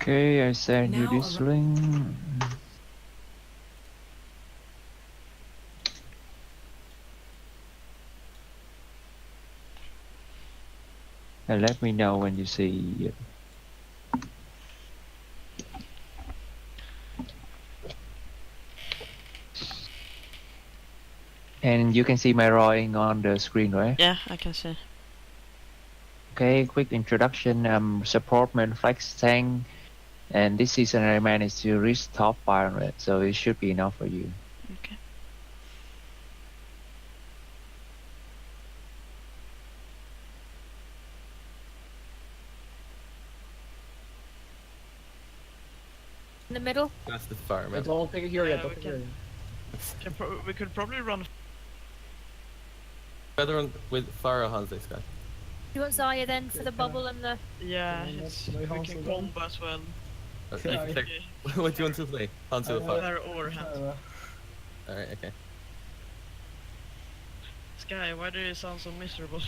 Okay, I send you this link. And let me know when you see it. And you can see my drawing on the screen, right? Yeah, I can see. Okay, quick introduction. Supportman flex tank, and this season I managed to reach top 500, so it should be enough for you. Okay. In the middle? That's the fireman. Don't take it here yet, don't take it here yet. We could probably run. Better on with fire Hans this guy. You want Zaya then for the bubble and the... Yeah, Yeah, it's, let's we play can Hansel combo as well. Okay. What do you want to play? Hans or fire? Fire or hands. Alright, okay. Sky, why do you sound so miserable?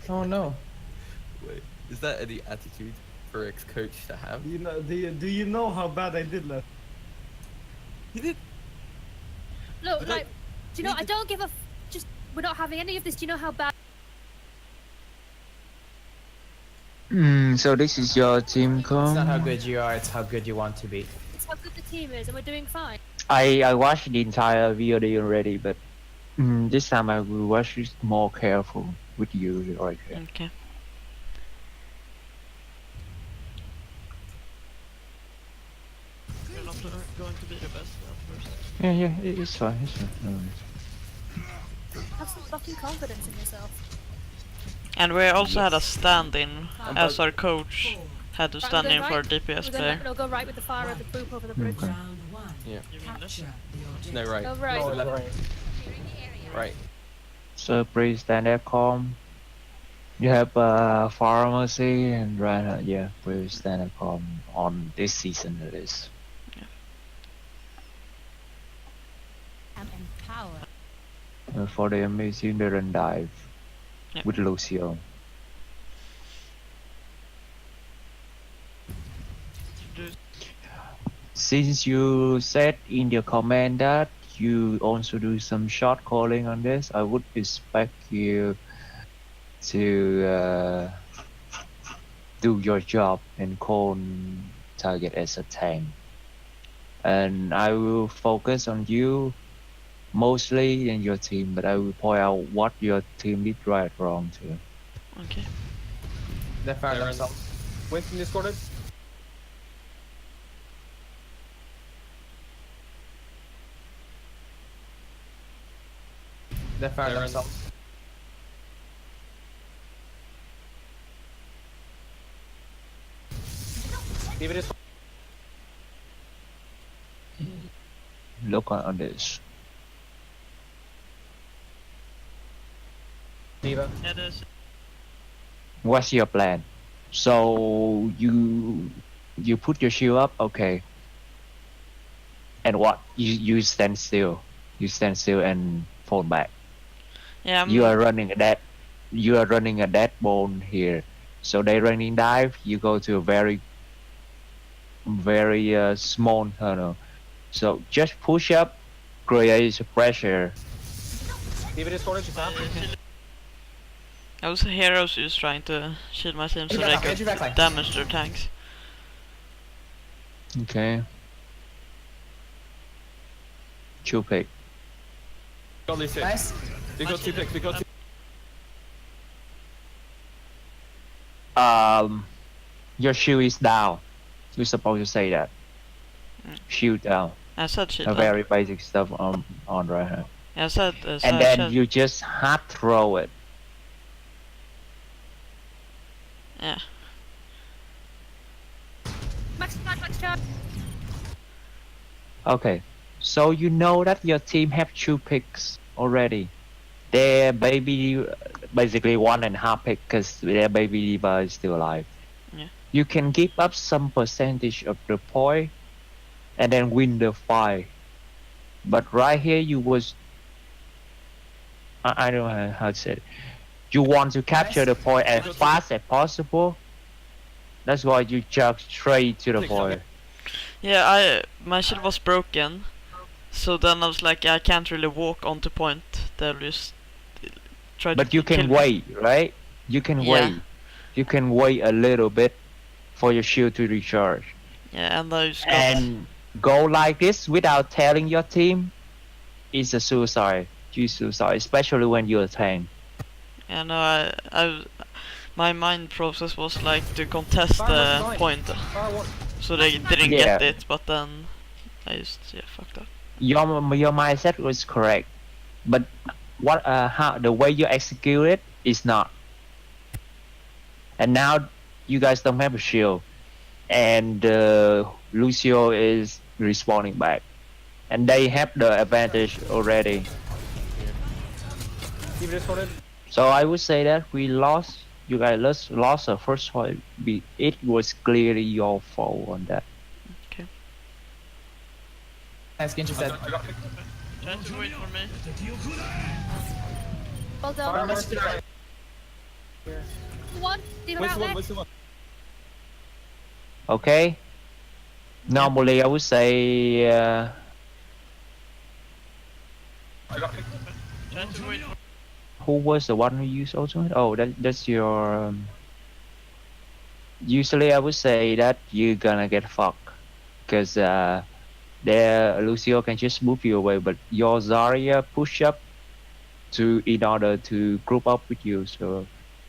Oh no. Wait, is that any attitude for ex-coach to have? You know, do you know how bad I did last? He did. Look, But like, do you know, I don't give a... Just, we're not having any of this. Do you know how bad... So this is your team It's not how com. good you are, it's how good you want to be. It's how good the team is, and we're doing fine. I watched the entire VOD already, but this time I will watch it more careful with you right here. Okay. You're not going to be the best at first. Yeah, it's fine, it's fine. No worries. Have some fucking confidence in yourself. And we also had a stand-in as our coach had to Right, stand we're in going for a right. DPS We're player. gonna go right with the fire of the poop over the bridge. Okay. Yeah. You mean this? No, right. Go right. No, left. right. Right. So please stand at com. You have pharmacy and right now, yeah, please stand at com on this season it is. I'm empowered. For the amazing run dive Yep. with Lucio. Since you said in your comment that you also do some short calling on this, I would expect you to do your job and call target as a tank. And I will focus on you mostly in your team, but I will point out what your team did right wrong too. Okay. They fired They're themselves. Winston discorded. They fired They're themselves. Leave it is. Look on this. Diva. Yeah, there's... What's your plan? So you put your shield up, okay. And what? You stand still. You stand still and fall back. Yeah, You are running a dead bone here. So they running dive, you go to a very small tunnel. So just push up, create pressure. Leave it discorded, you found. I was heroes just trying to shield my team so they Get your back line. could damage their tanks. Okay. Two pick. Got these six. Nice. We got two picks. We got two. Your shield is down. You're supposed to say that. Shield down. I said shield A up. very basic stuff on right here. Yeah, I said... And then you just hard throw it. Yeah. Max charge, max charge. Okay. So you know that your team have two picks already. Their baby, basically 1.5 pick because their baby diva is still alive. Yeah. You can give up some percentage of the point and then win the fight. But right here I don't know how to say it. You want to capture the point as fast as possible. That's why you jump straight to the point. Yeah, my shield was broken, so then I was like, I can't really walk onto point. They'll just try to But you kill can me. wait, right? You can Yeah. wait. You can wait a little bit for your shield to recharge. Yeah, and I just got... And go like this without telling your team is a suicide. You suicide, especially when you're a tank. Yeah, no, my mind process was like to contest the point, so they didn't Yeah. get it, but then I just, fucked up. Your mindset was correct, but how the way you execute it is not. And now you guys don't have a shield, and Lucio is respawning back, and they have the advantage already. Steven discorded. So I would say that we lost. You guys lost the first fight. It was clearly your fault on that. As Gincha said. Try to wait for me. Well done. Farmer's to the right. One. D.Va out there. What's the one? Okay. Normally I would say. Try to wait for... Who was the one who used ultimate? Oh, that's your. Usually I would say that you're gonna get fucked, because there Lucio can just move you away, but your Zarya push up in order to group up with you, so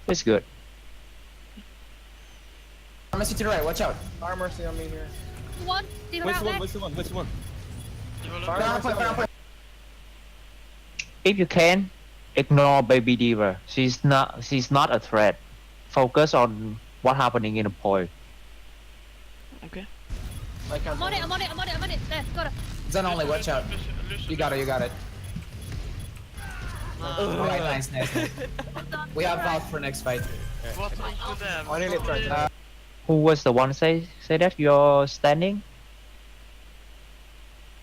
it's good. Pharmacy to the right, watch out. Fire mercy on me here. One. D.Va out there. What's the one? Fire Down mercy point, down on me. point. If you can, ignore Baby Diva. She's not a threat. Focus on what's happening in the point. Okay. I can't. I'm on it. There, got it. Zen only, watch out. You got it. Alright, nice. Well done. We have Alright. Valve for next fight. What happened to them? I nearly tried. Who was the one say that you're standing?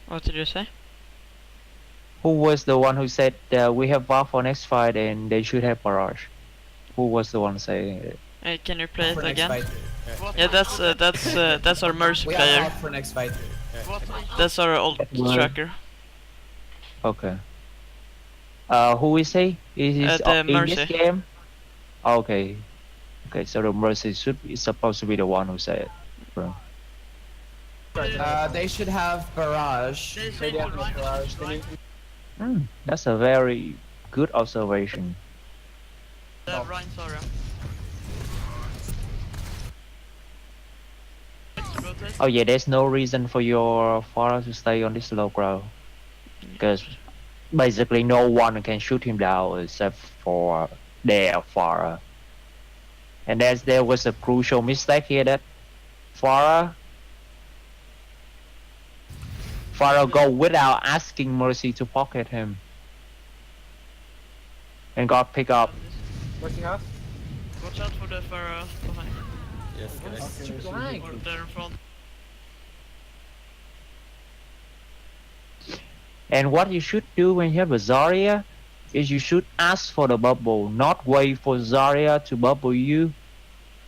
What did you say? Who was the one who said we have VAR for next fight and they should have barrage? Who was the one saying it? Hey, can you play For it next again? fight. Yeah, that's our mercy We have player. Valve for next fight. That's our old Well- tracker. Okay. Who is he? Is he The in this Mercy. game? Okay. Okay, so the Mercy is supposed to be the one who said it. Bro. They should have barrage. They have no barrage. They need That's a very good observation. Ryan Sora. Oh yeah, there's no reason for your Farah to stay on this low ground, because basically no one can shoot him down except for their Farah. And there was a crucial mistake here that Farah go without asking Mercy to pocket him, and got picked up. mercy half. Watch out for the Farah behind. Yes, guys. Or there in front. And what you should do when you have a Zarya is you should ask for the bubble, not wait for Zarya to bubble you,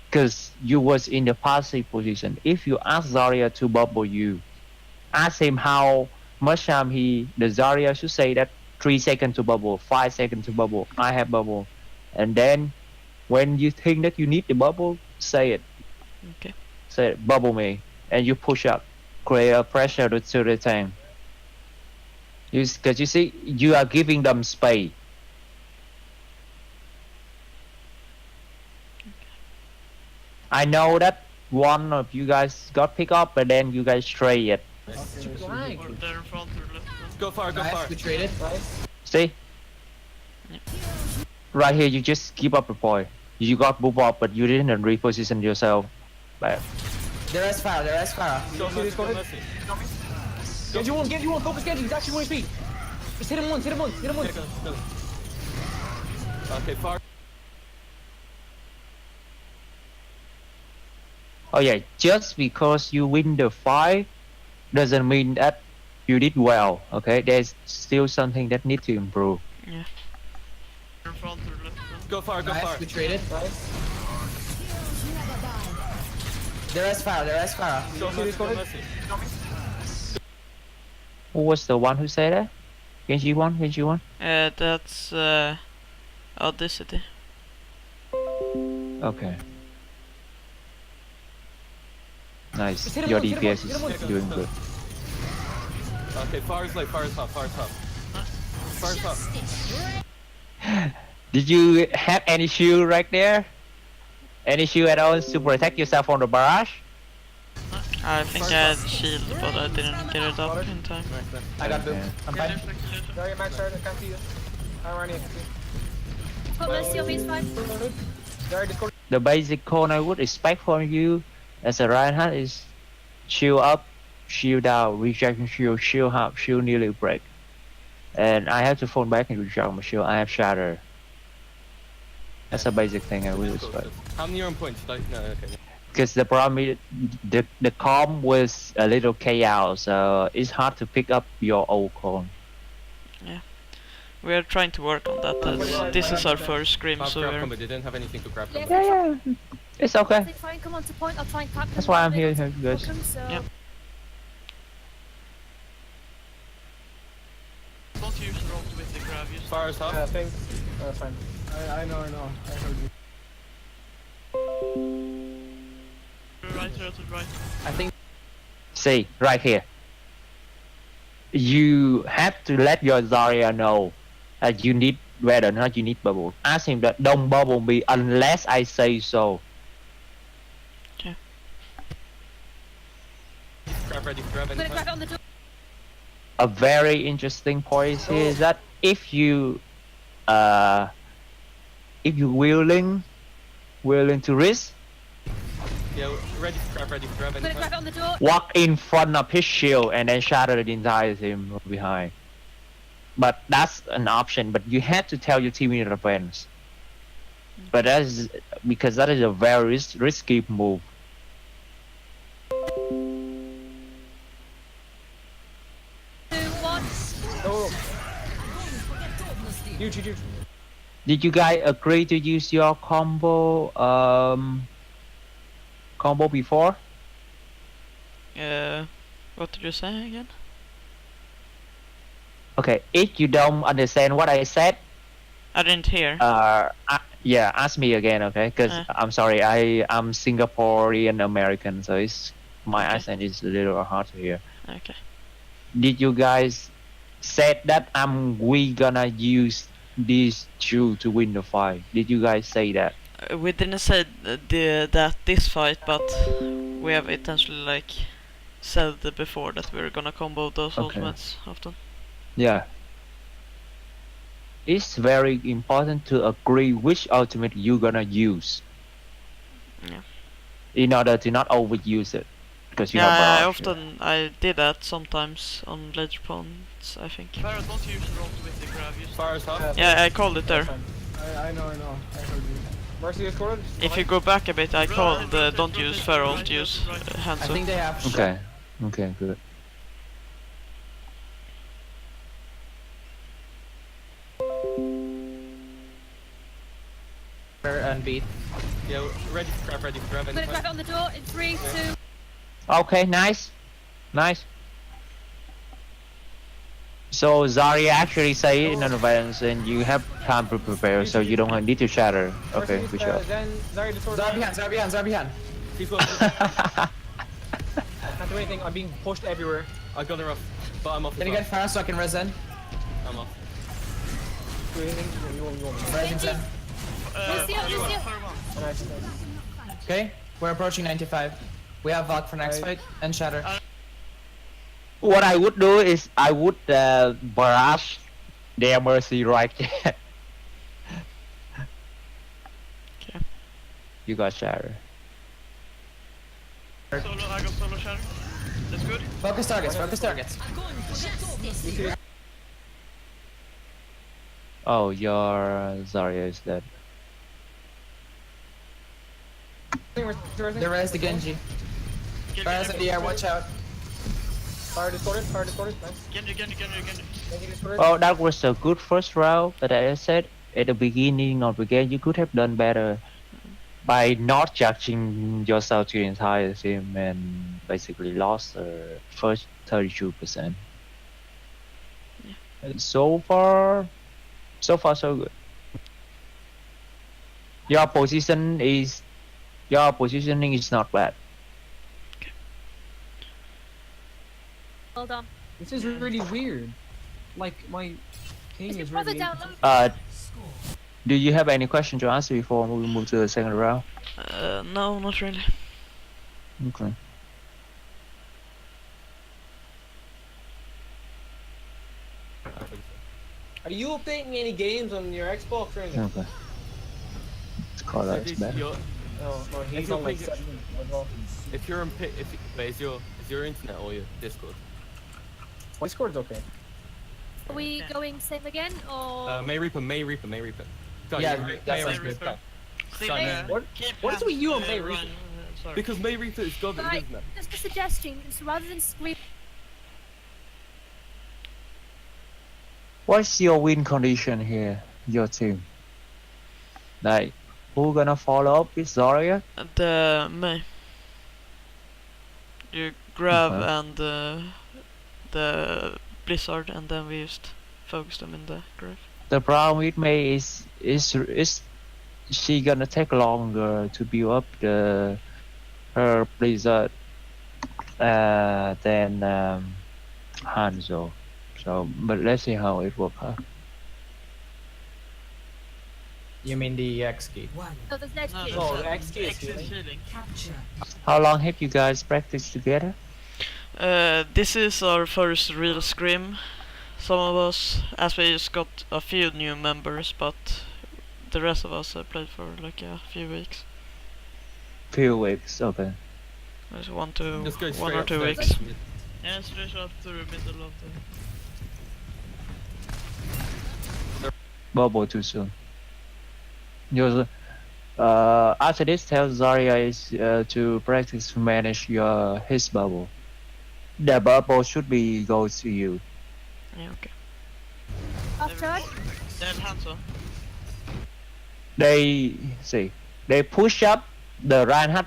because you was in the passive position. If you ask Zarya to bubble you, ask him how much time the Zarya should say that 3 seconds to bubble, 5 seconds to bubble, I have bubble. And then when you think that you need the bubble, say it. Okay. Say it, bubble me, and you push up, create a pressure to the tank. Because you see, you are giving them space. I know that one of you guys got picked up, but then you guys trade it. Or there in front or left. Go far. Nice, we traded. See? Right here, you just keep up the point. You got move up, but you didn't reposition yourself. But There is fire. Don't see this corner. Genji one, focus Genji, he's actually 1 HP. Just hit him once. Okay, far. oh yeah, just because you win the fight doesn't mean that you did well. Okay, there's still something that needs to improve. Yeah. Go far, go Nice, far. we traded. Nice. There is fire, there is fire. Go see this corner. Who was the one who said that? Genji one? Genji one? That's Audacity. Okay. Nice. Just hit him Your once, hit him DPS once, hit him is once. doing good. Okay, far is like, far is top, far is top. Far is top. Did you have any shield right there? Any shield at all to protect yourself from the barrage? I think I had shield, but I didn't get it up in time. I got boop. Okay. I'm fine. Sorry, Max, sorry, I can't see you. I'm running. I've got Mercy on me, it's fine. Sorry, Discord. The basic cone I would expect from you as a Reinhardt is shield up, shield down, rejection shield, shield up, shield nearly break. And I have to fall back and reject my shield. I have shatter. That's a basic thing I would expect. How many are on point? Should I? No, okay. Because the problem is the comp was a little chaos, so it's hard to pick up your old cone. We are trying to work on that. This is our first scrim, Grab so combo, we're... they didn't have anything to grab Yeah, combo. Yeah, it's okay. If they try and come onto point, I'll try and clap them. That's why I'm They here, don't you guys. hook 'em, so- Yep. Don't use roll with the grab, use Far is top. Thanks. That's fine. I know. I heard you. right, right. I think See, right here. You have to let your Zarya know that you need weather, not you need bubble. Ask him that don't bubble me unless I say so. Grab ready, grab I'm gonna anytime. grab it on the door. A very interesting point here is that if you willing to risk, Yeah, ready, grab I'm gonna anytime. grab it on the door. walk in front of his shield and then shatter the entire team from behind. But that's an option, but you have to tell your team in advance. But that is because that is a very risky move. 2, 1. Oh. Huge. Did you guys agree to use your combo before? What did you say again? Okay, if you don't understand what I said, I didn't hear. yeah, ask me again, okay? Because I'm sorry, I'm Singaporean American, so my Okay. accent is a little hard to hear. Okay. Did you guys said that we gonna use these two to win the fight? Did you guys say that? We didn't say that this fight, but we have intentionally like said before that we're gonna combo those Okay. ultimates often. Yeah. It's very important to agree which ultimate you're gonna use. Yeah. In order to not overuse it. Because you Yeah, have barrage. I did that sometimes on ledge opponents, I think. Far is top. Yeah, I called it there. I know. I heard you. Mercy, Discord. If you go back a bit, I called don't use feral, use hands I up. think they have Okay, good. and beat. Yeah, ready, grab I'm gonna grab anytime. it on the door in 3, 2. Okay, nice. So Zarya actually say it in advance and you have time to prepare, so you don't need to shatter. Okay, Mercy, good job. Zen, Zarya, Discord. Zara behind. Keep going. I can't do anything. I'm being pushed everywhere. I got her off, but I'm off. Can you get fire so I can res in? I'm off. Do anything. You want. Resing Zen. Lucio. Nice. Okay, we're approaching 95. We have VOD for next fight and shatter. What I would do is I would barrage their mercy right there. Okay. You got shatter. I got solo shatter. That's good. Focus targets. Oh, your Zarya is dead. The res the Genji. Fire's in the air, watch out. Fire discorded. Nice. Genji. Thank you, discorded. Oh, that was a good first round, but as I said, at the beginning of the game, you could have done better by not judging yourself to the entire team and basically lost the first 32%. And so far, so good. Your positioning is not bad. Well done. This is really weird. Like my ping Is your is brother really. downloaded? Do you have any question to answer before we move to the second round? No, not really. Okay. Are you updating any games on your Xbox or anything? Okay. Let's call that bad. No, he's you're on like picking- 7 as well. If you're wait, is your internet or your Discord? Discord's okay. Are we going same again or? May Reaper. Go, Yeah, May that Reaper. sounds good. Reaper. Sorry, What is with you and May Reaper? Sorry. because May Reaper is garbage, Right, isn't it? just a suggestion. So rather than scream, What's your win condition here, your team? Like, who gonna follow up with Zarya? The May. You grab Okay. and the Blizzard, and then we just focus them in the grave. The problem with May is she gonna take longer to build up her Blizzard than Hanzo. So, but let's see how it works out. You mean the X key? so there's next No, key. No, the X key is X is healing. healing. How long have you guys practiced together? This is our first real scrim. Some of us, as we just got a few new members, but the rest of us have played for like a few weeks. Few weeks, okay. Just one Just go or straight 2 up weeks. there. Yeah, straight up to the middle of the. Bubble too soon. Because, after this, tell Zarya is to practice to manage his bubble. The bubble should be go to you. Yeah, okay. After Then Hanzo. They push up the Reinhardt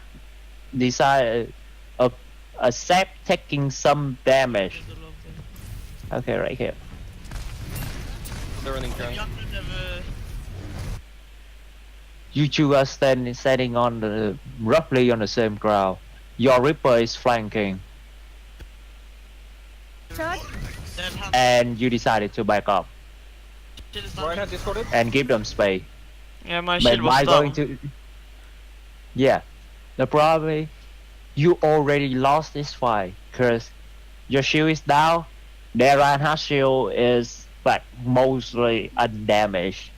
decide accept taking some damage. Middle of the. Okay, right here. They're running Have down. you ever You two are standing on the roughly on the same ground. Your Reaper is flanking, turn. then Hanzo. and you decided to back up Shield is Right down. hand discorded. and give them space. Yeah, my But shield was why down. going to? Yeah, the problem is you already lost this fight because your shield is down. Their Reinhardt shield is like mostly undamaged.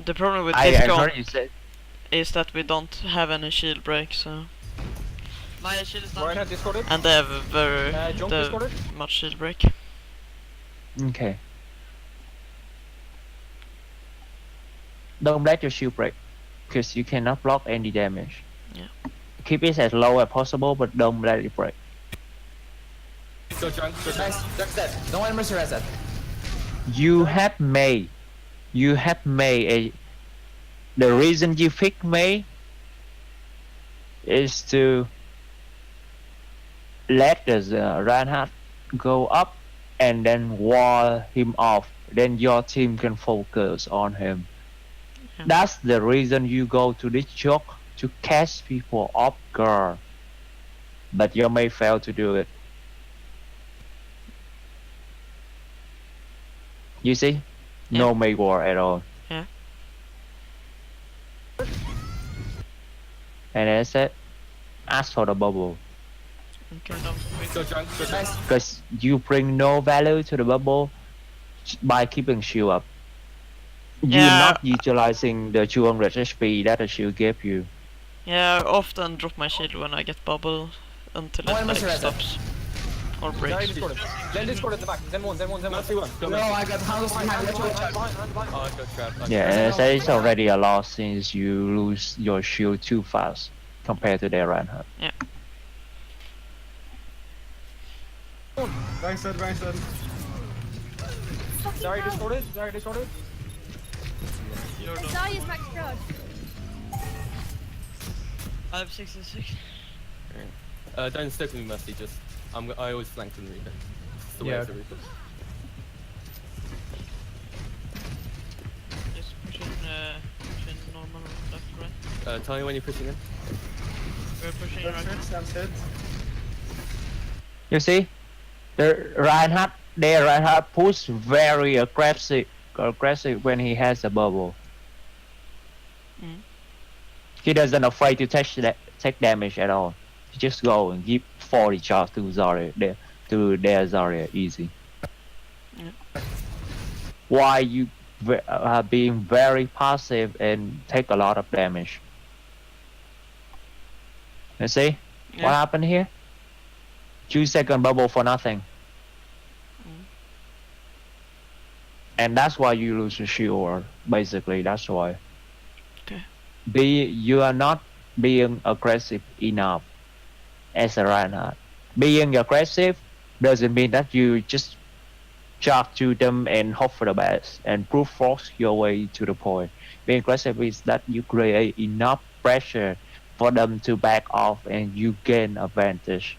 The problem with I this heard comp you say. is that we don't have any shield break, so. My shield is Right hand discorded. And they have very Jump the discorded. much shield break. Okay. Don't let your shield break, because you cannot block any damage. Yeah. Keep it as low as possible, but don't let it break. Go drunk. Nice. That's that. Don't want to miss your asset. You have made a. The reason you pick May is to let the Reinhardt go up and then wall him off. Then your team can focus on him. Yeah. That's the reason you go to this choke, to catch people off guard. But you may fail to do it. You see? No May war at all. Yeah. And I said, ask for the bubble. Okay. Go drunk. Nice. Because you bring no value to the bubble by keeping shield up. You're Yeah. not utilizing the 200 HP that the shield gave you. Yeah, I often drop my shield when I get bubble until Oh, I it like must have read that. stops or Guy breaks. discorded. Then discorded at the back. Then one. Mercy one. Go No, Mercy. I got Hanzo's behind. Let's go. Oh, I got trapped. Yeah, and I say it's already a loss since you lose your shield too fast compared to their Reinhardt. Right side, right side. fucking Zarya hell. distorted. Zarya distorted. You're done. Zarya's max charge. I have 66. Don't stick with me, Mercy. Just I always flank in Reaper. It's the way Yeah. it's a Reaper. Just pushing normal left, right. Tell me when you're pushing in. We're pushing That's right it, now. that's it. You see, the Reinhardt push very aggressive when he has a bubble. Mm. He doesn't afraid to take damage at all. He just go and give 40 shots to their Zarya easy. Yeah. Why you being very passive and take a lot of damage? You see Yeah. what happened here? 2-second bubble for nothing. Mm. And that's why you lose the shield. Basically, that's why. Okay. You are not being aggressive enough as a Reinhardt. Being aggressive doesn't mean that you just charge to them and hope for the best and brute force your way to the point. Being aggressive is that you create enough pressure for them to back off and you gain advantage.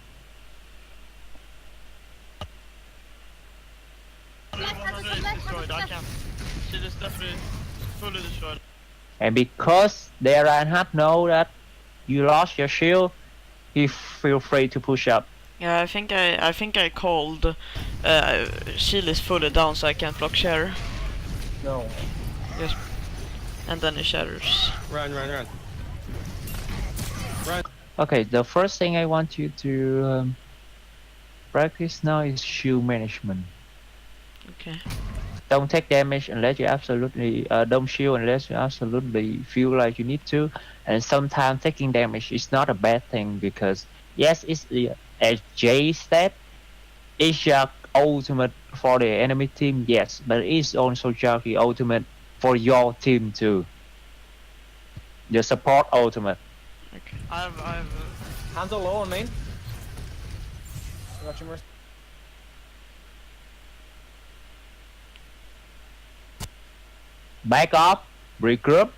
Destroyed, I can. She is definitely fully destroyed. And because their Reinhardt know that you lost your shield, he feel free to push up. Yeah, I think I called. Shield is fully down, so I can't block Shatter. No. Yes. And then it shatters. Run. Okay, the first thing I want you to practice now is shield management. Okay. Don't take damage unless you absolutely don't shield unless you absolutely feel like you need to. And sometimes taking damage is not a bad thing because yes, it's a J step. It's your ultimate for the enemy team, yes, but it's also just the ultimate for your team too. Your support ultimate. Okay. I have. Hands are low on main. Got you, Mercy. Back up, regroup.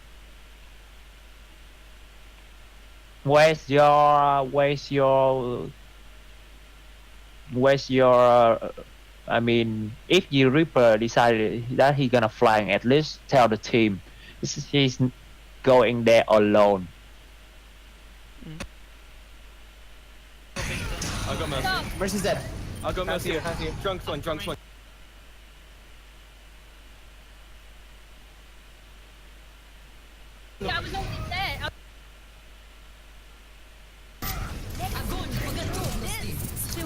Where's your I mean, if you Reaper decided that he gonna fly, at least tell the team he's going there alone. I got Mercy. Mercy's dead. I got Mercy. Hands here. Drunk one. Yeah, I was only there.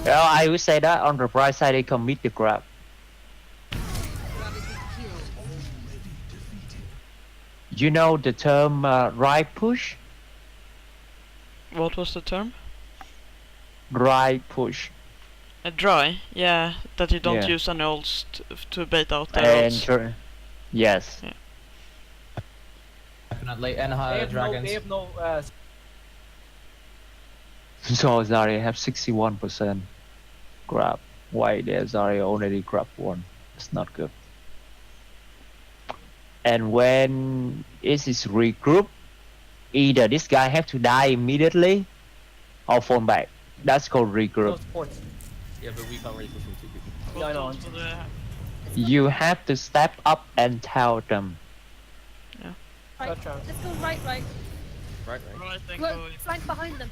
Well, I would say that on the bright side, they commit the grab. You know the term right push? What was the term? Right push. A dry. Yeah, that you don't Yeah. use any ults to bait out the And ults. yes. Definitely. And They dragons. have no. So Zarya have 61% grab. Why there Zarya already grabbed one? It's not good. And when it is regroup, either this guy have to die immediately or fall back. That's called No regroup. support. Yeah, but we can't really push him too quickly. Yeah, I know. For the- You have to step up and tell them. Right. Gotcha. Let's go right. Right. Right, then Go go. flank behind them.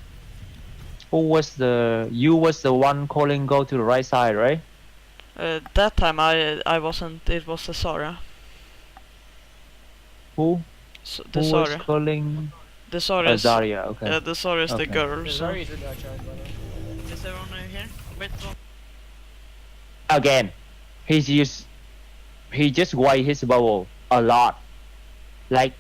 You was the one calling go to the right side, right? That time I wasn't. It was the Sara. Who The who was Sara. calling? The Sara is. Zarya, okay. The Sara is the Okay. girl. So. Zarya is a charge, by the way. Is everyone here? Wait. Again, he just wait his bubble a lot. Like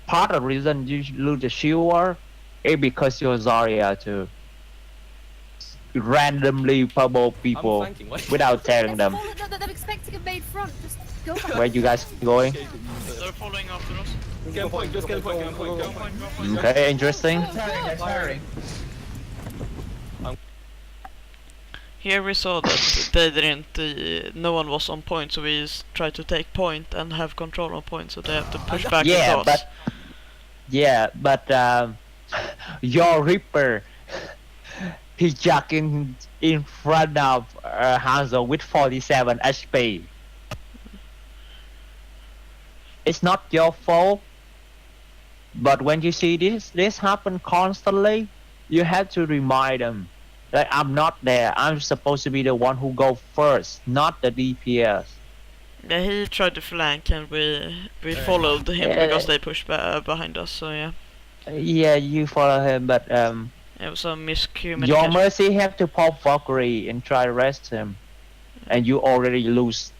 part of the reason you lose the shield war is because you're Zarya to randomly bubble people I'm flanking. Wait. without telling them. They're expecting a main front. Just go behind. Where you guys going? They're following after us. Get a point. Just get a point. Get a point. Go point, go point. Okay, interesting. They're tiring. Here we saw that they didn't, no one was on point, so we tried to take point and have control on point, so they have to push back Yeah, into us. but your Reaper, he jogging in front of Hanzo with 47 HP. It's not your fault, but when you see this happen constantly, you have to remind them. Like, I'm not there. I'm supposed to be the one who go first, not the DPS. Yeah, he tried to flank and we followed him because they pushed behind us, so yeah. Yeah, you follow him, but It was a miscommunication. your Mercy have to pop Valkyrie and try to rest him, and you already lose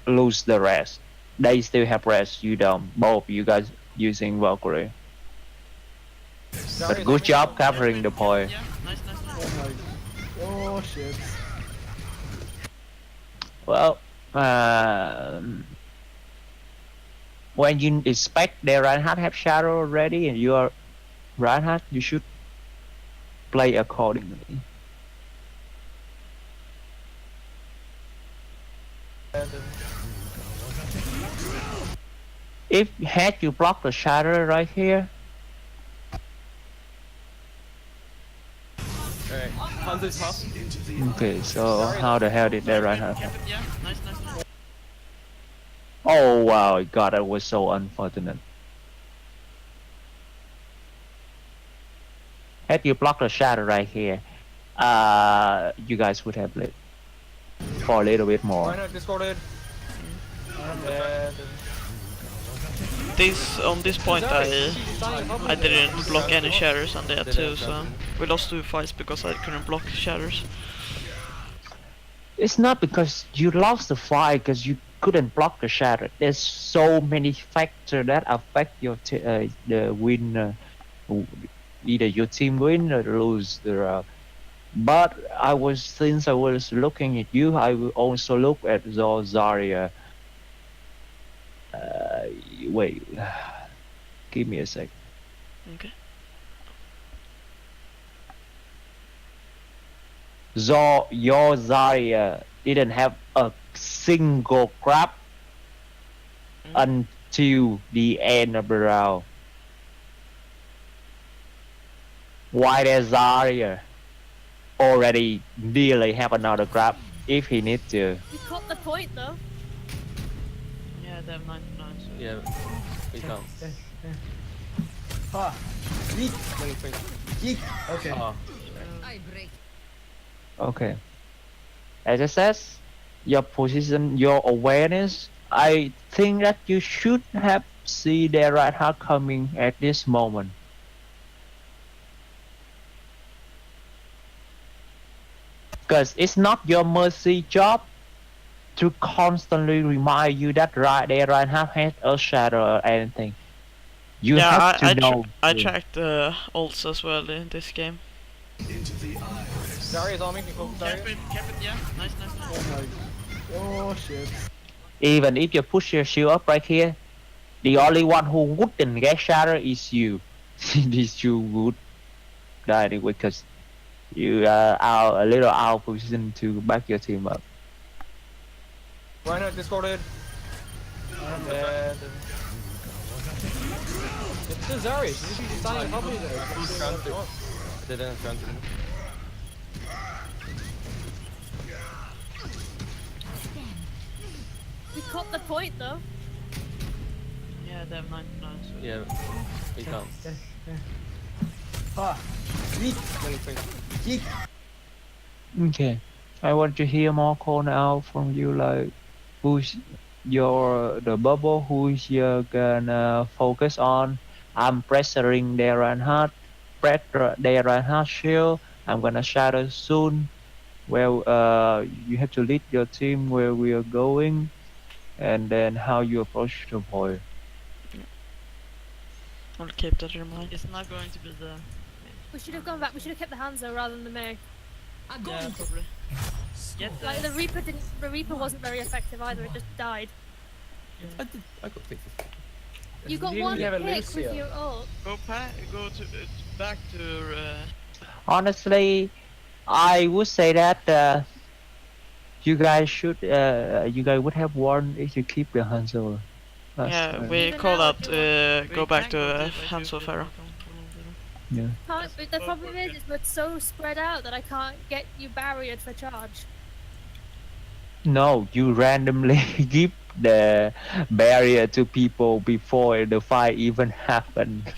the rest. They still have rest, you don't. Both you guys using Valkyrie. But good job covering the point. Yeah, nice. Oh my. Oh shit. Well, when you expect their Reinhardt have shadow already and you are Reinhardt, you should play accordingly. If had you blocked the shadow right here, Alright, Hanzo's half. okay, so how the hell did they Reinhardt? Yeah, nice. Oh wow, God, that was so unfortunate. Had you blocked the shadow right here, you guys would have lived for a little bit more. Reinhardt discorded. And On this point I didn't block any shatters and they had two, so we lost 2 fights because I couldn't block shatters. It's not because you lost the fight because you couldn't block the shadow. There's so many factors that affect your the win. Either your team win or lose the round. But since I was looking at you, I will also look at Zarya. Wait, give me a sec. Okay. Your Zarya didn't have a single grab until the end of the round. Why does Zarya already nearly have another grab if he needs to? We caught the point though. Yeah, they have 99, so Yeah, we can't. Ah. Yeet. 20. Yeet. Okay. Okay. As I said, your position, your awareness, I think that you should have seen their right hand coming at this moment. Because it's not your Mercy job to constantly remind you that their right hand has a shadow or anything. You have to know. I tracked ults as well in this game. Zarya's on me, can focus Zarya. Cap it, yeah. Nice. Oh my. Oh shit. Even if you push your shield up right here, the only one who wouldn't get shadow is you. This you would die anyway because you are a little out of position to back your team up. Reinhardt discorded. And it's the Zarya. She should be standing probably there. They didn't have transit. We caught the point though. Yeah, they have 99, so Yeah, we can't. Ah. Yeet. 20. Yeet. Okay, I want to hear more call out from you, like who's the bubble, who's you gonna focus on. I'm pressuring their Reinhardt, their Reinhardt shield. I'm gonna shadow soon. Well, you have to lead your team where we are going, and then how you approach the point. I'll keep that in mind. It's not going to be the... We should have gone back. We should have kept the Hanzo rather than the Meg. Yeah, probably. Like the Reaper didn't. The Reaper wasn't very effective either. It just died. I got picked. You got Didn't one have a pick Lucio. with your ult. Go to back to Honestly, I would say that you guys would have won if you keep the Hanzo. Yeah, we Even call now, out if you go back to Hanzo Pharaoh. Yeah. can't, but the problem is we're so spread out that I can't get you barriered for charge. No, you randomly give the barrier to people before the fight even happened.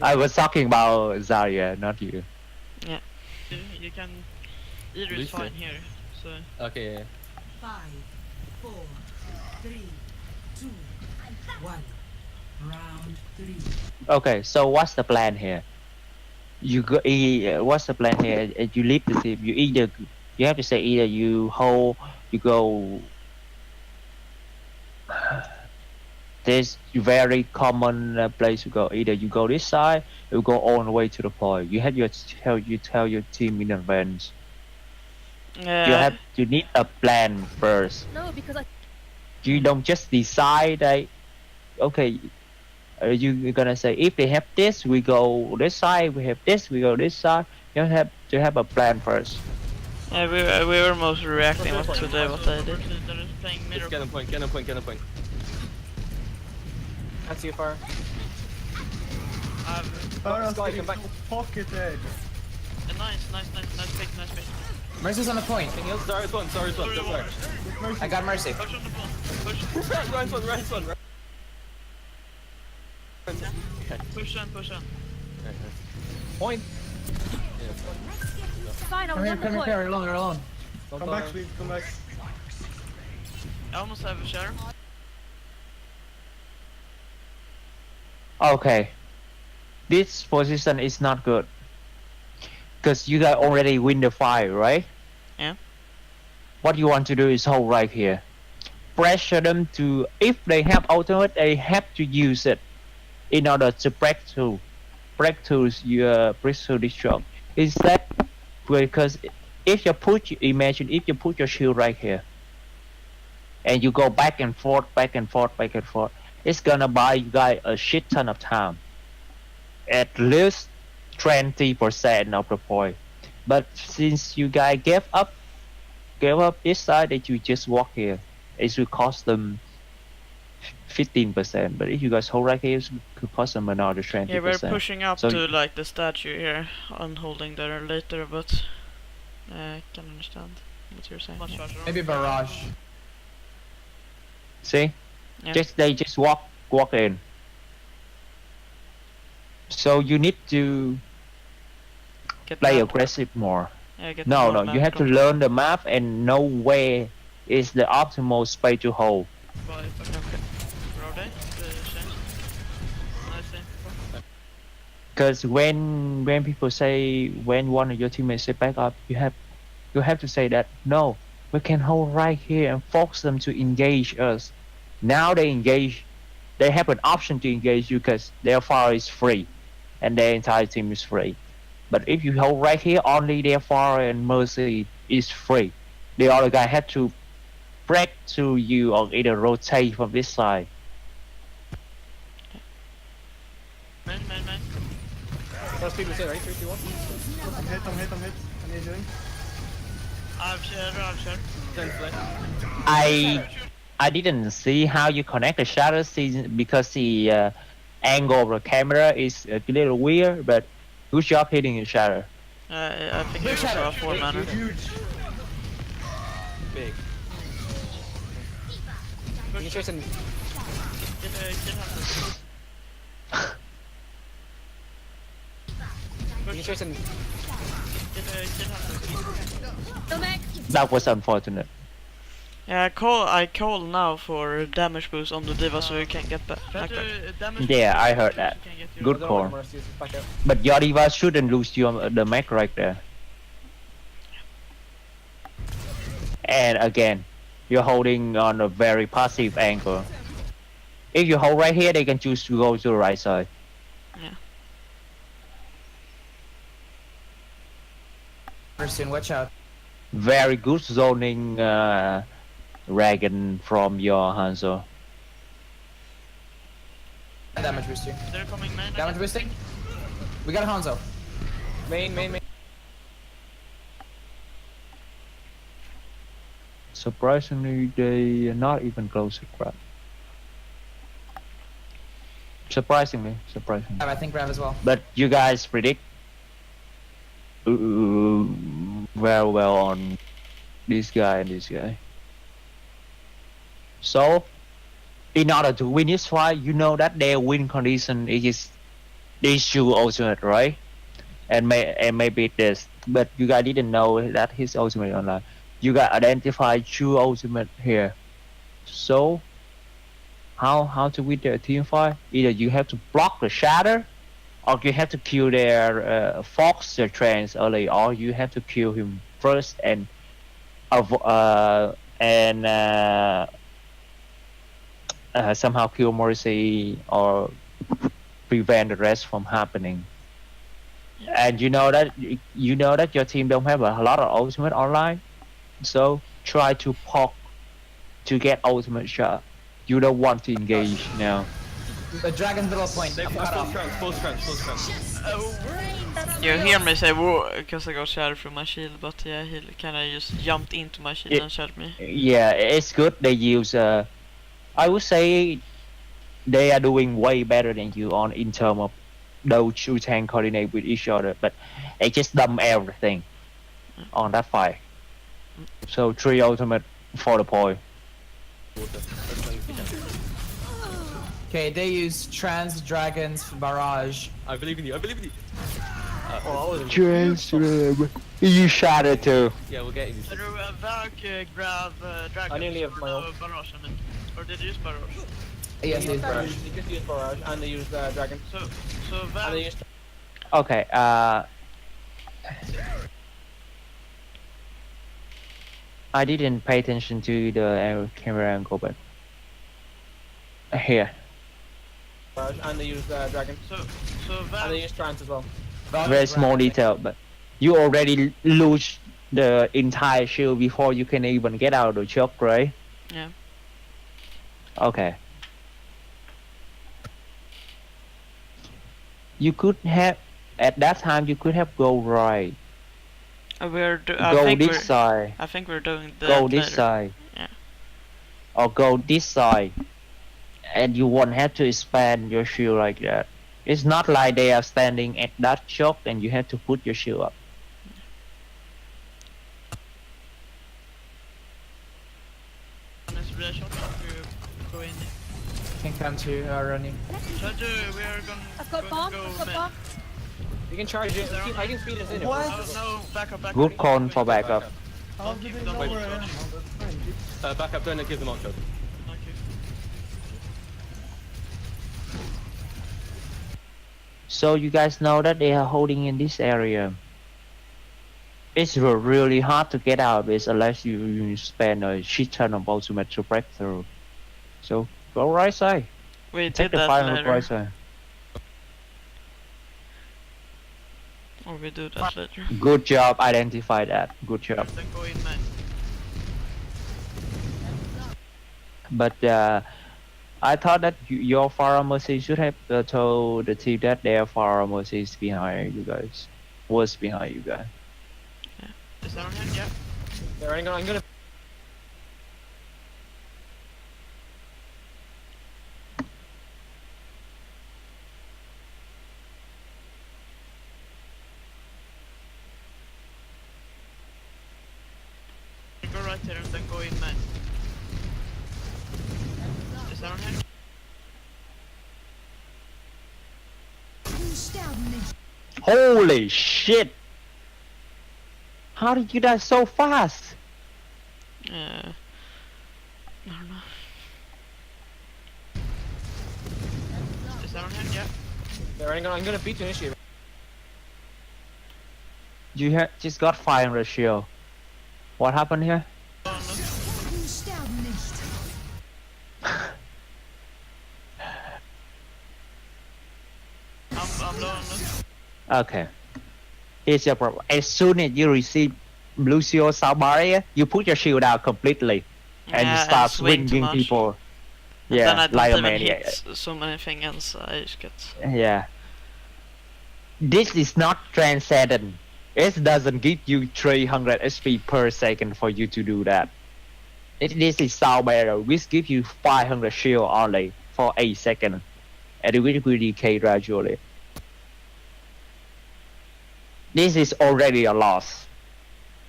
I was talking about Zarya, not you. You can either is fine here. So Okay. Yeah. 5, 4, 3, 2, 1. Round 3. Okay, so what's the plan here? What's the plan here? You lead the team. You have to say either you go. There's very common place to go. Either you go this side, you go all the way to the point. You tell your team in advance. You need a plan first. No, because You don't just decide that okay, you're gonna say if they have this, we go this side. We have this, we go this side. You have to have a plan first. yeah, we were mostly reacting what they did. Just get a point. Get a point. Get a point. Can't see you far. Farah's Sky, getting come back. pocketed. Nice pick. Mercy's on the point. Sorry, one. Sorry. Don't worry. I got Mercy. Push on the point. Ryan's one. Push on. Point. fine, I was on the point. You're alone. Don't Come die. back, sweep, come back. I almost have a share. Okay, this position is not good because you guys already win the fight, right? Yeah. What you want to do is hold right here, pressure them to. If they have ultimate, they have to use it in order to break through your destruct. Is that because if you imagine if you put your shield right here, and you go back and forth, it's gonna buy you guys a shit ton of time. At least 20% of the point. But since you guys gave up this side that you just walk here, it will cost them 15%. But if you guys hold right here, it could cost them another 20%. Yeah, we're pushing up So to like the statue here. I'm holding there later, but I can understand what you're saying. Yeah. Maybe barrage. See? Yeah. They just walk in. So you need to Get play map. aggressive more. Yeah, get No, more you map have to control. learn the map and know where is the optimal space to hold. Because when people say, when one of your teammates say back up, you have to say that no, we can hold right here and force them to engage us. Now they engage, they have an option to engage you because their fire is free and their entire team is free. But if you hold right here, only their fire and mercy is free. The other guy had to break to you or either rotate from this side. Man. First people say, right? 3, 2, 1. I'm hit. What are you doing? I've shared. I didn't see how you connect the shutter because the angle of the camera is a little weird, but good job hitting the shutter. I think it was a 4 mana. Huge. Big. You chase and Go back. That was unfortunate. Yeah, I call now for damage boost on the diva so you can get back. Yeah, I heard that. Good call. But your diva shouldn't lose the mech right there. And again, you're holding on a very passive angle. If you hold right here, they can choose to go to the right side. Yeah. Mercy, watch out. Very good zoning Dragon from your Hanzo. Damage boosting. They're coming main. Damage boosting. We got a Hanzo. main. surprisingly, they are not even close to grab. Surprisingly. I think grab as well. But you guys predict very well on this guy and this guy. So, in order to win this fight, you know that their win condition is these two ultimate, right? And maybe this, but you guys didn't know that his ultimate online. You guys identify two ultimate here. So, how to win their team fight? Either you have to block the shatter, or you have to kill their fox, their trance early, or you have to kill him first and somehow kill Morrissey or prevent the rest from happening. And you know that your team don't have a lot of ultimate online, so try to poke to get ultimate shot. You don't want to engage now. The dragon's middle point. They I'm full cut off. strength. You hear me say whoa because I got shot through my shield, but yeah, he kinda just jumped into my shield and shot me. Yeah, it's good they use. I would say they are doing way better than you on in terms of those two tank coordinate with each other, but they just dump everything on that fight. So 3 ultimate for the point. Okay, they use trans dragons for barrage. I believe in you. You shot it too. Yeah, we're getting this. Grab dragon. I nearly have my own. Barrage on it. Or did you use barrage? Yes, they use barrage. You just use barrage and they use dragon. So And Val, they use Okay, I didn't pay attention to the camera angle, but here, barrage and they use dragon. so And Val, they use trance as well. very small detail, but you already lose the entire shield before you can even get out of the choke, right? Yeah. Okay. You could have, at that time, you could have go right. Go this side. I think we're doing that Go this later. side. Yeah. Or go this side. And you won't have to expand your shield like that. It's not like they are standing at that choke and you have to put your shield up. Go in. Can come to running. Shadu, we are gonna. I've got bomb. I've got bomb. You can charge it. I can speed us in. What? No, back up. Good call for backup. How do they know where I am? Back up, don't give them ultra. Thank you. So you guys know that they are holding in this area. It's really hard to get out of this unless you spend a shit ton of ultimate to break through. So go right side. We Take did the that final later. right side. Or we do that later. Good job, identify that. Good job. Then go in, man. But I thought that your Fire Mercy should have told the team that their Fire Mercy is behind you guys. Was behind you guys. Is that on him? Yeah. Yeah, I'm gonna. Go right here and then go in, man. Is that on him? Holy shit! How did you die so fast? I don't know. Is that on him? Yeah. Yeah, I'm gonna beat you initiate. You just got fire ratio. What happened here? I'm low on this. Okay. Here's your problem. As soon as you receive Lucio Sound Barrier, you put your shield out completely and you Yeah, start swing too swinging much. people. And Yeah, then I don't like a even maniac. hit so many things. I just get. Yeah. This is not transcendent. It doesn't give you 300 SP per second for you to do that. This is sound barrier, which gives you 500 shield only for 8 seconds, and it will decay gradually. This is already a loss.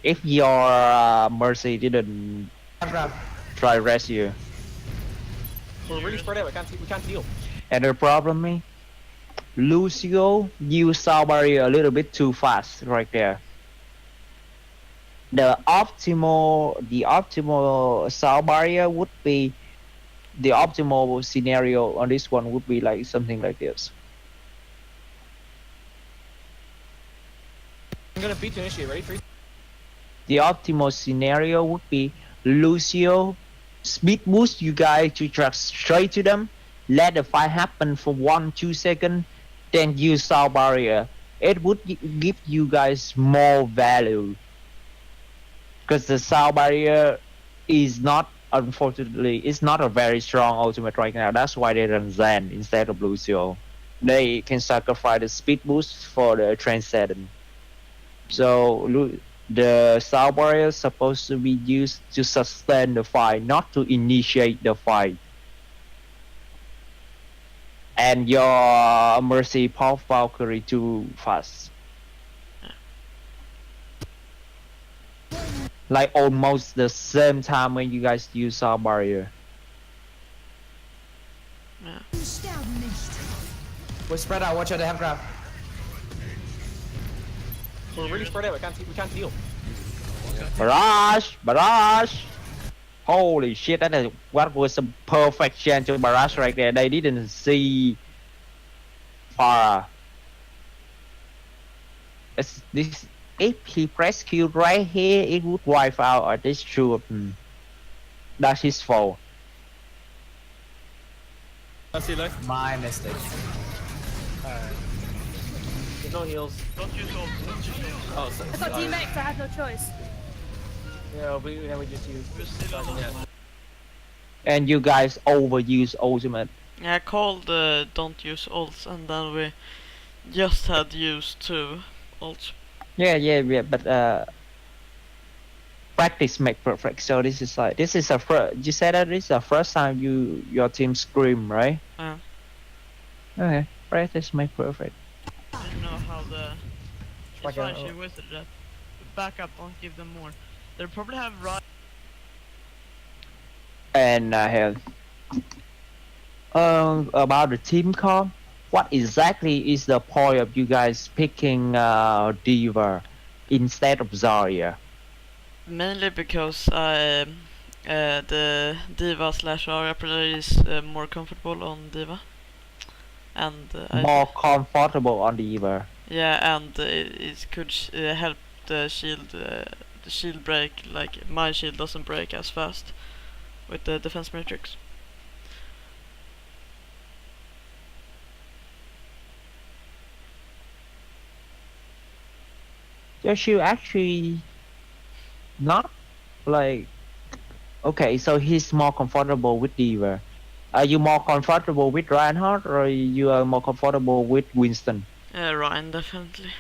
If your Mercy didn't try rescue. We're really spread out. We can't heal. And the problem is, Lucio used sound barrier a little bit too fast right there. The optimal sound barrier would be, the optimal scenario on this one would be like something like this. I'm gonna beat to initiate. Ready? 3. The optimal scenario would be Lucio speed boost you guys to track straight to them, let the fight happen for 1-2 seconds, then use sound barrier. It would give you guys more value, because the sound barrier is not, unfortunately, it's not a very strong ultimate right now. That's why they run Zen instead of Lucio. They can sacrifice the speed boost for the transcendent. So the sound barrier is supposed to be used to sustain the fight, not to initiate the fight. And your Mercy pop Valkyrie too fast. Like almost the same time when you guys use sound barrier. Yeah. We're spread out. Watch out, they have grab. We're really spread out. We can't heal. Barrage! Holy shit, what was a perfect chance to barrage right there. They didn't see Farah. If he pressed Q right here, it would wipe out this troop. That's his fault. I see life. My mistake. There's no heals. Don't use ult. Oh, so, I got demexed, I had no choice. Yeah, we just use. And you guys overuse ultimate. Yeah, I called don't use ults, and then we just had used 2 ults. Yeah, but practice make perfect. So this is a first. You said that this is the first time your team scream, right? Yeah. Okay, practice make perfect. I don't know how the. It's Like fine, a- she wasted that. Back up, don't give them more. They probably have right. And I have about the team comp. What exactly is the point of you guys picking Diva instead of Zarya? Mainly because the Diva / Aria player is more comfortable on Diva. And More comfortable on Diva. yeah, and it could help the shield break, like my shield doesn't break as fast with the defense matrix. Does you actually not like, okay, so he's more comfortable with Diva. Are you more comfortable with Reinhardt, or you are more comfortable with Winston? Ryan, definitely.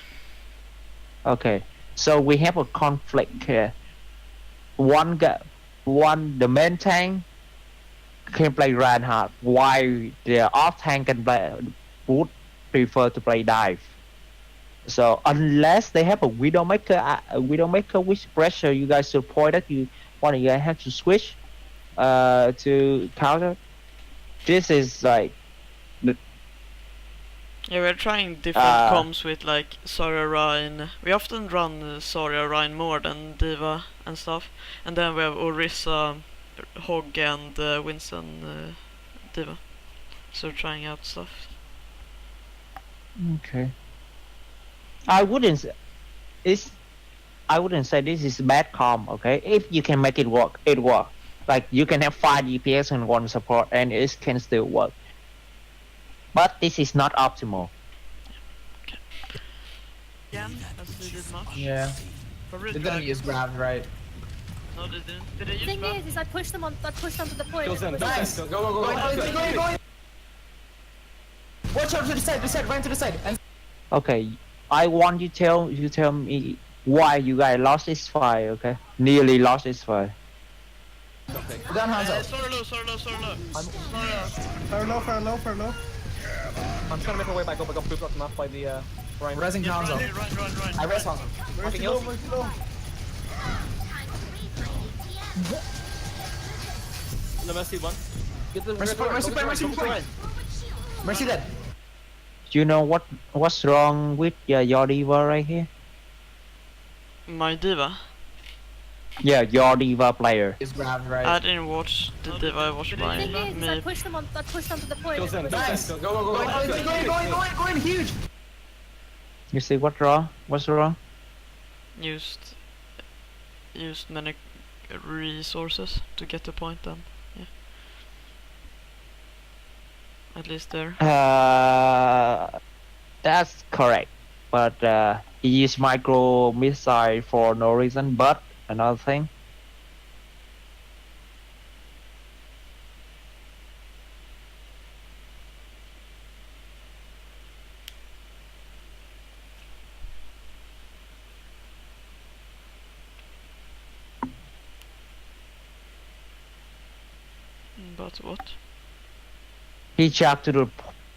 Okay, so we have a conflict here. The main tank can play Reinhardt, while the off tank would prefer to play dive. So unless they have a Widowmaker which pressure you guys should point that you guys have to switch to counter. This is like Yeah, we're trying different comms with like Zarya Ryan. We often run Zarya Ryan more than Diva and stuff. And then we have Orisa, Hog and Winston Diva. So we're trying out stuff. okay. I wouldn't say this is bad comp, okay? If you can make it work, it works. Like you can have 5 DPS and 1 support and it can still work. But this is not optimal. Again, as they did much. Yeah. Probably They're gonna drag- use grabs, right? No, they didn't. Did they The use thing grab? is I pushed them onto the point. Kills them, and it was kills like- them. Go. Watch out to the side, right to the side. And Okay, I want you tell me why you guys lost this fight, okay? Nearly lost this fight. Okay. Down Hanzo. Sorry low. Fair low. I'm trying to make my way back up. I got pooped off the map by the Ryan. Resing Hanzo. Run. I res Hanzo. Mercy low, mercy low. No mercy one. Get the Mercy point, mercy point, mercy point. Mercy dead. Do you know what's wrong with your diva right here? My diva? Yeah, your diva player. Is grabbed right. I didn't watch the diva, I watched The thing mine. is, I pushed them to the point. Kills them. Nice. Go. Go in, huge. You see what's wrong? What's wrong? Used many resources to get the point then. Yeah. At least there. That's correct. But he used micro missile for no reason. But another thing. But what? He jumped to the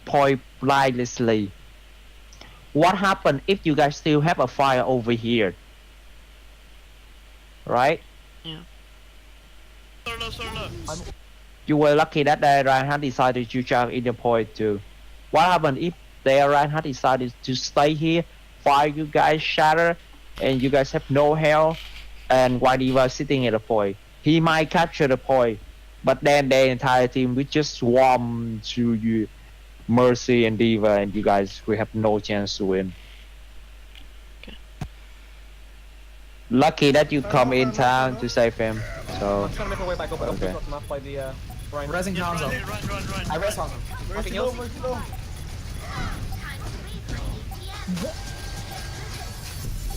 point blindlessly. What happened if you guys still have a fire over here? Right? Yeah. You were lucky that the Reinhardt decided to jump in the point too. What happened if the Reinhardt decided to stay here, fire you guys shatter, and you guys have no health, and while he was sitting at the point? He might capture the point, but then the entire team will just swarm to you, Mercy and Diva, and you guys will have no chance to win. Okay. Lucky that you come in town to save him. So I'm trying to make my way back up. I got pooped off the map by the Ryan. Resing Hanzo. Run. I res Hanzo. Mercy low, mercy low.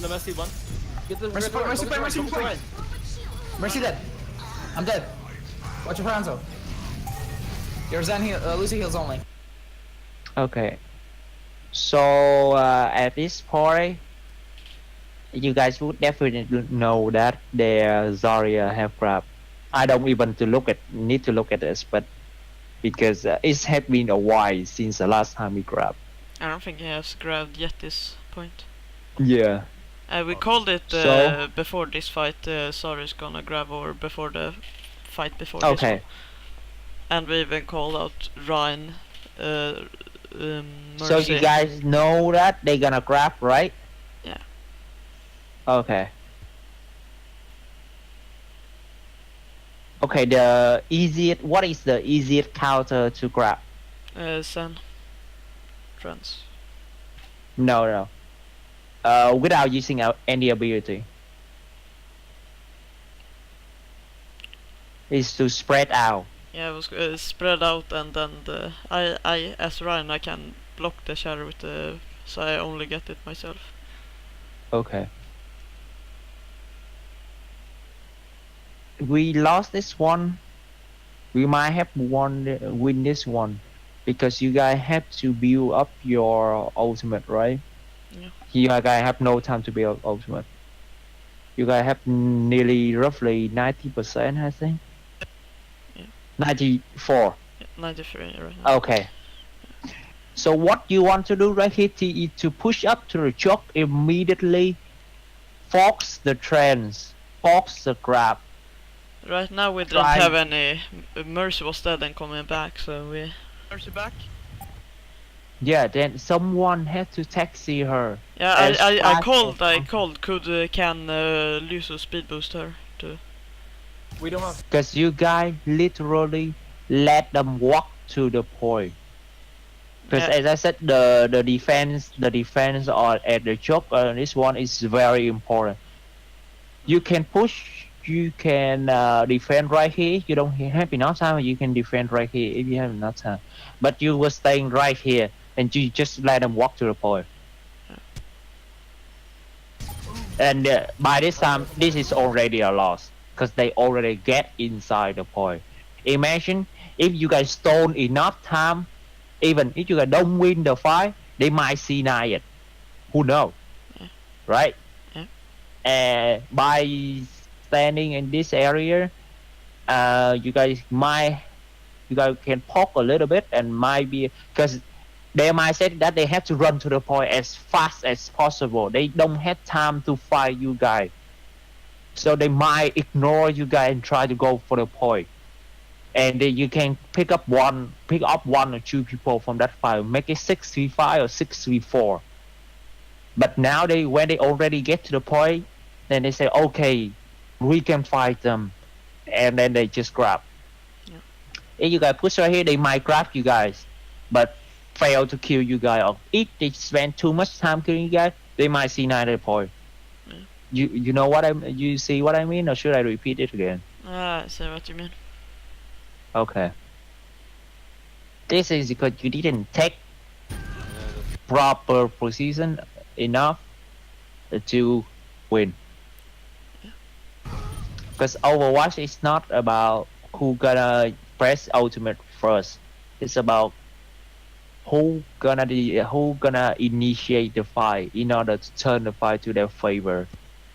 No mercy one. Get the Mercy point, mercy point, mercy point. Mercy dead. I'm dead. Watch your Hanzo. Your Zen heal, Lucy heals only. okay. So at this point, you guys would definitely know that the Zarya have grabbed. I don't even need to look at this, but because it has been a while since the last time we grabbed. I don't think he has grabbed yet this point. Yeah. We called it So? before this fight, Sarah's gonna grab, or before the fight before this Okay. one. And we even called out Ryan, Mercy. So you guys know that they're gonna grab, right? Yeah. Okay. Okay, what is the easiest counter to grab? Sen. Friends. No. Without using any ability. Is to spread out. Yeah, it was spread out, and then I as Ryan, I can block the shadow with the, so I only get it myself. Okay. We lost this one. We might have win this one, because you guys have to build up your ultimate, right? Yeah. You guys have no time to build ultimate. You guys have nearly roughly 90%, I think. Yeah. 94. Yeah, 93 right now. Okay. So what you want to do right here is to push up to the choke immediately, force the trends, force the grab. Right now we don't Try- have any. Mercy was dead and coming back, so we. Mercy back? Yeah, then someone had to taxi her. Yeah, As I fast called. as I called. Can Luso speed boost her too? We don't have. Because you guys literally let them walk to the point. Because Yeah. as I said, the defense on at the choke on this one is very important. You can push, you can defend right here. You don't have enough time, you can defend right here if you have enough time. But you were staying right here, and you just let them walk to the point. And by this time, this is already a loss, because they already get inside the point. Imagine if you guys stole enough time, even if you guys don't win the fight, they might C9 it. Who knows? Yeah. Right? Yeah. And by standing in this area, you guys can poke a little bit and might be because their mindset that they have to run to the point as fast as possible. They don't have time to fight you guys, so they might ignore you guys and try to go for the point. And then you can pick up one or two people from that fight, make it 6v5 or 6v4. But now when they already get to the point, then they say, okay, we can fight them, and then they just grab. Yeah. If you guys push right here, they might grab you guys, but fail to kill you guys. Or if they spend too much time killing you guys, they might see 90 point. Yeah. You know what you see what I mean, or should I repeat it again? I see what you mean. Okay. This is because you didn't take proper position enough to win. Because Overwatch is not about who gonna press ultimate first. It's about who gonna initiate the fight in order to turn the fight to their favor.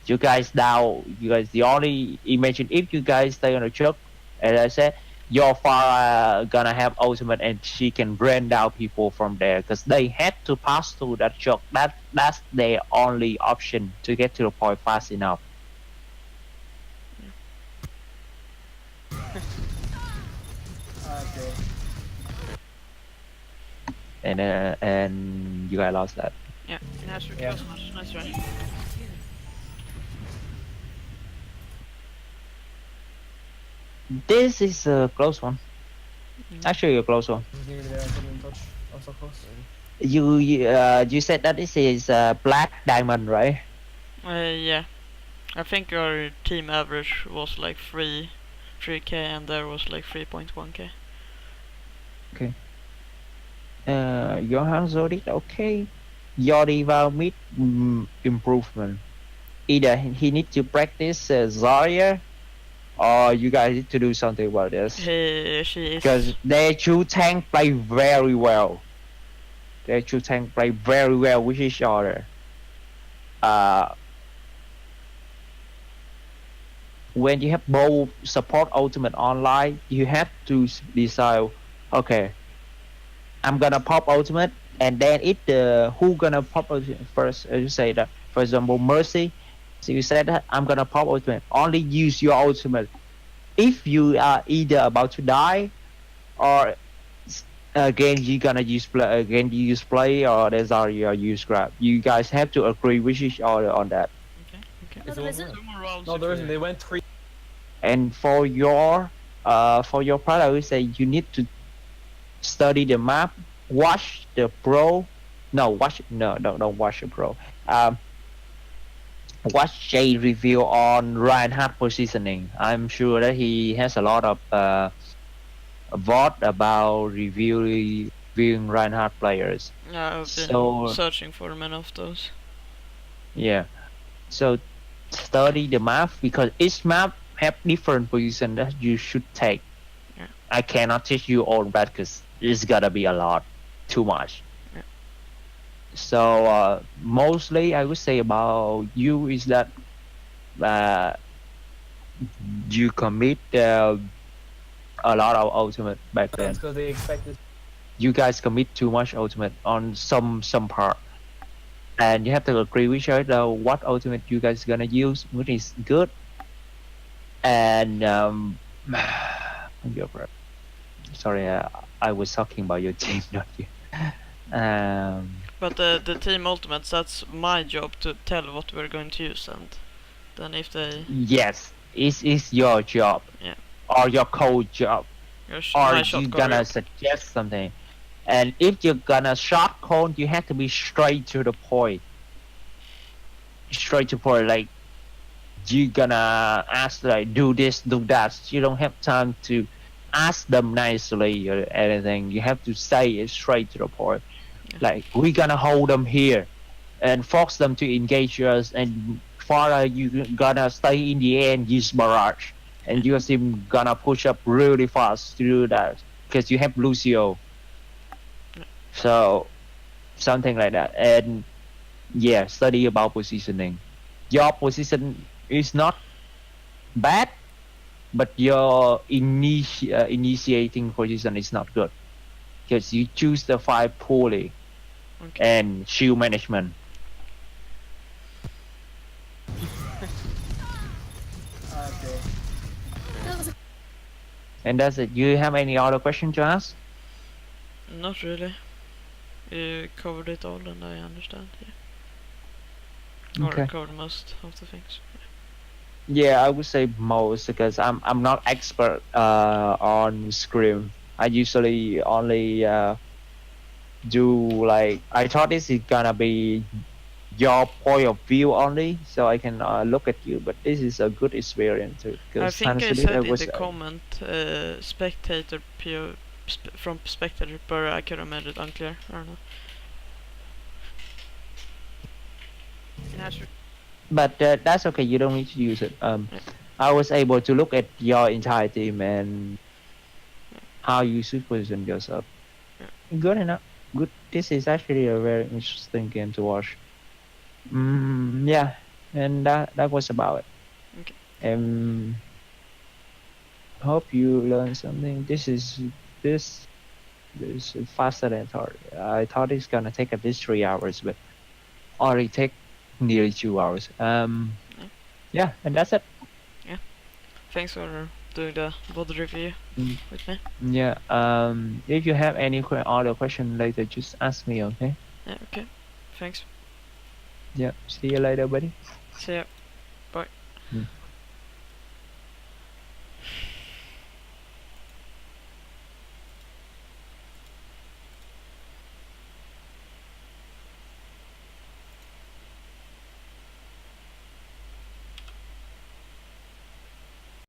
You guys the only imagine if you guys stay on the choke, as I said, your far gonna have ultimate and she can brain down people from there because they had to pass through that choke. That's their only option to get to the point fast enough. Okay. And you guys lost that. Yeah, nice Yeah. nice try. This is a close one. Actually, a close one. Nearly there, I couldn't touch. I was so close. You said that this is black diamond, right? Yeah. I think our team average was like 3k and there was like 3.1k. Okay. Johan Zodit, okay. Yori vào mid improvement. Either he needs to practice Zarya, or you guys need to do something about this. She is. Because their two tank play very well. Their two tank play very well with each other. When you have both support ultimate online, you have to decide, okay, I'm gonna pop ultimate, and then if who gonna pop ultimate first, as you say that, for example, Mercy, so you said that I'm gonna pop ultimate, only use your ultimate if you are either about to die or again you gonna use play or there's already use grab. You guys have to agree with each other on that. Okay. No, there isn't. No, there isn't. They went 3. And for your part, I would say you need to study the map, watch the pro. Don't watch the pro. Watch Jay review on Reinhardt positioning. I'm sure that he has a lot of VOD about reviewing Reinhardt players. Yeah, I've been So searching for many of those. yeah, so study the map because each map have different position that you should take. Yeah. I cannot teach you all that because it's gotta be a lot, too much. Yeah. So mostly I would say about you is that you commit a lot of ultimate back then. Because they expected. You guys commit too much ultimate on some part, and you have to agree with each other what ultimate you guys gonna use, which is good. And sorry, I was talking about your team, not you. But the team ultimates, that's my job to tell what we're going to use, and then if they Yes, it's your job. Yeah. Or your coach job. Or you gonna suggest something. And if you're gonna shot call, you have to be straight to the point. Straight to the point, like you gonna ask like do this, do that. You don't have time to ask them nicely or anything. You have to say it straight to the point. Yeah. Like we're gonna hold them here and force them to engage us, and far you gonna stay in the end use barrage, and your team gonna push up really fast to do that because you have Lucio. So something like that. And yeah, study about positioning. Your position is not bad, but your initiating position is not good because you choose the fight poorly Okay. and shield management. Okay. And that's it. You have any other question to ask? Not really. You covered it all, and I understand. Yeah. Or Okay. covered most of the things. Yeah, I would say most because I'm not expert on Scream. I usually only do like I thought this is gonna be your point of view only, so I can look at you. But this is a good experience too, I because think I honestly, said that in was the comment spectator from spectator, but I could have made it unclear. I don't know. but that's okay. You don't need to use it. Yeah. I was able to look at your entire team and how you should position yourself. Good enough. Good. This is actually a very interesting game to watch. Yeah, and that was about it. Okay. Hope you learned something. This is faster than I thought. I thought it's gonna take at least 3 hours, but already take nearly 2 hours. Yeah, and that's it. Thanks for doing the VOD review with me. Yeah. If you have any other question later, just ask me. Okay. Yeah. Okay. Thanks. Yeah. See you later, buddy. See ya. Bye. Mm.